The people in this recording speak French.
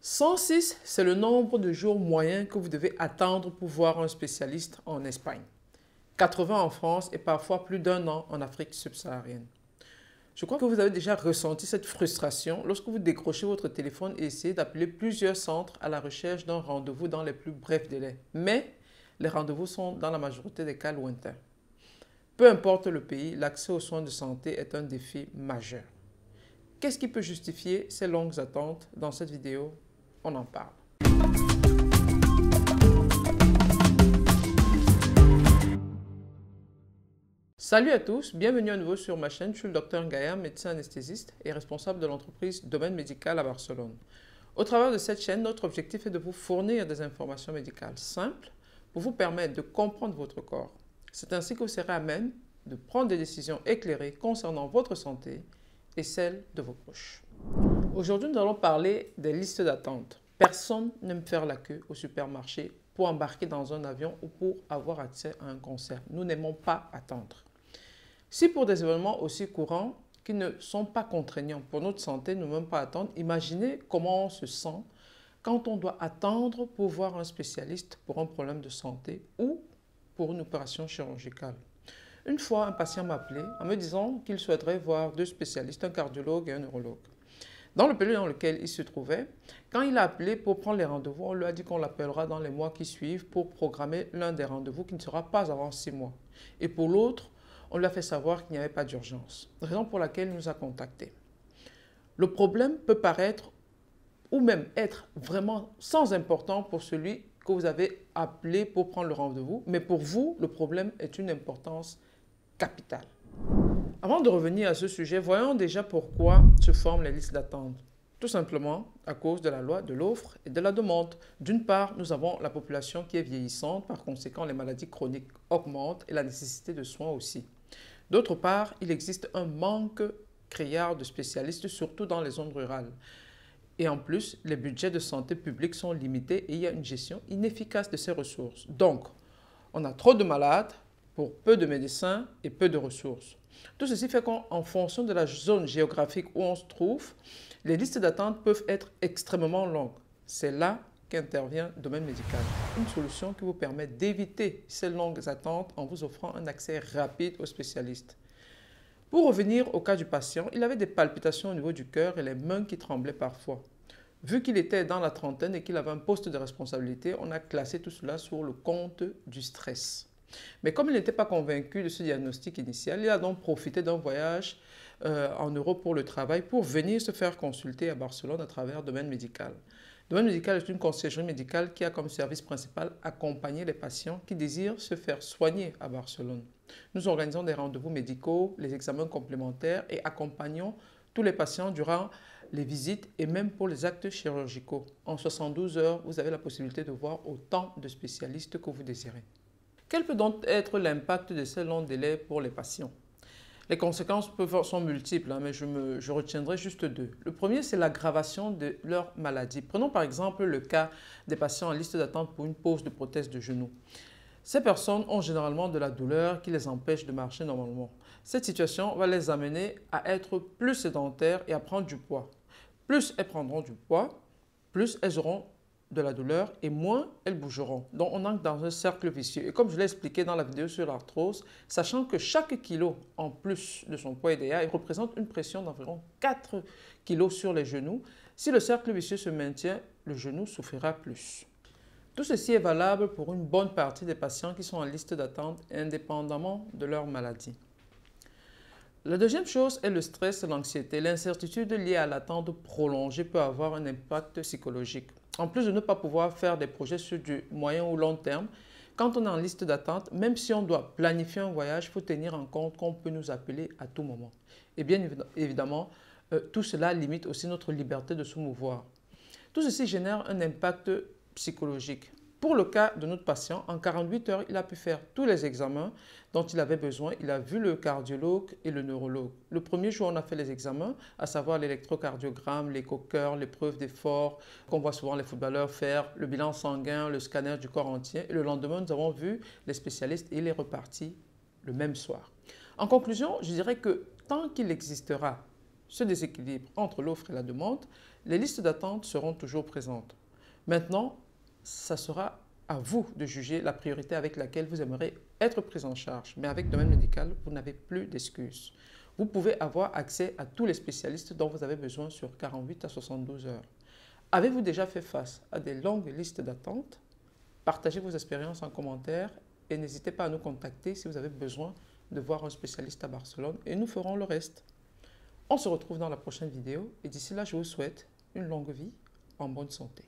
106, c'est le nombre de jours moyens que vous devez attendre pour voir un spécialiste en Espagne. 80 en France et parfois plus d'un an en Afrique subsaharienne. Je crois que vous avez déjà ressenti cette frustration lorsque vous décrochez votre téléphone et essayez d'appeler plusieurs centres à la recherche d'un rendez-vous dans les plus brefs délais. Mais les rendez-vous sont dans la majorité des cas lointains. Peu importe le pays, l'accès aux soins de santé est un défi majeur. Qu'est-ce qui peut justifier ces longues attentes? Dans cette vidéo, on en parle. Salut à tous, bienvenue à nouveau sur ma chaîne. Je suis le Dr Ngaya, médecin anesthésiste et responsable de l'entreprise Domaine Médical à Barcelone. Au travers de cette chaîne, notre objectif est de vous fournir des informations médicales simples pour vous permettre de comprendre votre corps. C'est ainsi que vous serez à même de prendre des décisions éclairées concernant votre santé et celle de vos proches. Aujourd'hui, nous allons parler des listes d'attente. Personne n'aime faire la queue au supermarché pour embarquer dans un avion ou pour avoir accès à un concert. Nous n'aimons pas attendre. Si pour des événements aussi courants qui ne sont pas contraignants pour notre santé, nous n'aimons pas attendre, imaginez comment on se sent quand on doit attendre pour voir un spécialiste pour un problème de santé ou pour une opération chirurgicale. Une fois, un patient m'a appelé en me disant qu'il souhaiterait voir deux spécialistes, un cardiologue et un neurologue. Dans le pays dans lequel il se trouvait, quand il a appelé pour prendre les rendez-vous, on lui a dit qu'on l'appellera dans les mois qui suivent pour programmer l'un des rendez-vous qui ne sera pas avant 6 mois. Et pour l'autre, on lui a fait savoir qu'il n'y avait pas d'urgence, raison pour laquelle il nous a contactés. Le problème peut paraître ou même être vraiment sans importance pour celui que vous avez appelé pour prendre le rendez-vous, mais pour vous, le problème est une importance capitale. Avant de revenir à ce sujet, voyons déjà pourquoi se forment les listes d'attente. Tout simplement à cause de la loi de l'offre et de la demande. D'une part, nous avons la population qui est vieillissante, par conséquent les maladies chroniques augmentent et la nécessité de soins aussi. D'autre part, il existe un manque criard de spécialistes, surtout dans les zones rurales. Et en plus, les budgets de santé publique sont limités et il y a une gestion inefficace de ces ressources. Donc, on a trop de malades pour peu de médecins et peu de ressources. Tout ceci fait qu'en fonction de la zone géographique où on se trouve, les listes d'attente peuvent être extrêmement longues. C'est là qu'intervient le domaine médical. Une solution qui vous permet d'éviter ces longues attentes en vous offrant un accès rapide aux spécialistes. Pour revenir au cas du patient, il avait des palpitations au niveau du cœur et les mains qui tremblaient parfois. Vu qu'il était dans la trentaine et qu'il avait un poste de responsabilité, on a classé tout cela sur le compte du stress. Mais comme il n'était pas convaincu de ce diagnostic initial, il a donc profité d'un voyage en Europe pour le travail pour venir se faire consulter à Barcelone à travers Domaine Médical. Domaine Médical est une conciergerie médicale qui a comme service principal accompagner les patients qui désirent se faire soigner à Barcelone. Nous organisons des rendez-vous médicaux, les examens complémentaires et accompagnons tous les patients durant les visites et même pour les actes chirurgicaux. En 72 heures, vous avez la possibilité de voir autant de spécialistes que vous désirez. Quel peut donc être l'impact de ces longs délais pour les patients? Les conséquences sont multiples, mais je retiendrai juste deux. Le premier, c'est l'aggravation de leur maladie. Prenons par exemple le cas des patients en liste d'attente pour une pose de prothèse de genou. Ces personnes ont généralement de la douleur qui les empêche de marcher normalement. Cette situation va les amener à être plus sédentaires et à prendre du poids. Plus elles prendront du poids, plus elles auront de la douleur et moins elles bougeront. Donc on entre dans un cercle vicieux. Et comme je l'ai expliqué dans la vidéo sur l'arthrose, sachant que chaque kilo en plus de son poids idéal représente une pression d'environ 4 kg sur les genoux, si le cercle vicieux se maintient, le genou souffrira plus. Tout ceci est valable pour une bonne partie des patients qui sont en liste d'attente indépendamment de leur maladie. La deuxième chose est le stress et l'anxiété. L'incertitude liée à l'attente prolongée peut avoir un impact psychologique. En plus de ne pas pouvoir faire des projets sur du moyen ou long terme, quand on est en liste d'attente, même si on doit planifier un voyage, il faut tenir en compte qu'on peut nous appeler à tout moment. Et bien évidemment, tout cela limite aussi notre liberté de se mouvoir. Tout ceci génère un impact psychologique. Pour le cas de notre patient, en 48 heures, il a pu faire tous les examens dont il avait besoin. Il a vu le cardiologue et le neurologue. Le premier jour, on a fait les examens, à savoir l'électrocardiogramme, l'écho-cœur, l'épreuve d'effort qu'on voit souvent les footballeurs faire, le bilan sanguin, le scanner du corps entier. Et le lendemain, nous avons vu les spécialistes et il est reparti le même soir. En conclusion, je dirais que tant qu'il existera ce déséquilibre entre l'offre et la demande, les listes d'attente seront toujours présentes. Maintenant, ça sera à vous de juger la priorité avec laquelle vous aimeriez être pris en charge. Mais avec Domaine Médical, vous n'avez plus d'excuses. Vous pouvez avoir accès à tous les spécialistes dont vous avez besoin sur 48 à 72 heures. Avez-vous déjà fait face à des longues listes d'attente? Partagez vos expériences en commentaire et n'hésitez pas à nous contacter si vous avez besoin de voir un spécialiste à Barcelone et nous ferons le reste. On se retrouve dans la prochaine vidéo et d'ici là, je vous souhaite une longue vie en bonne santé.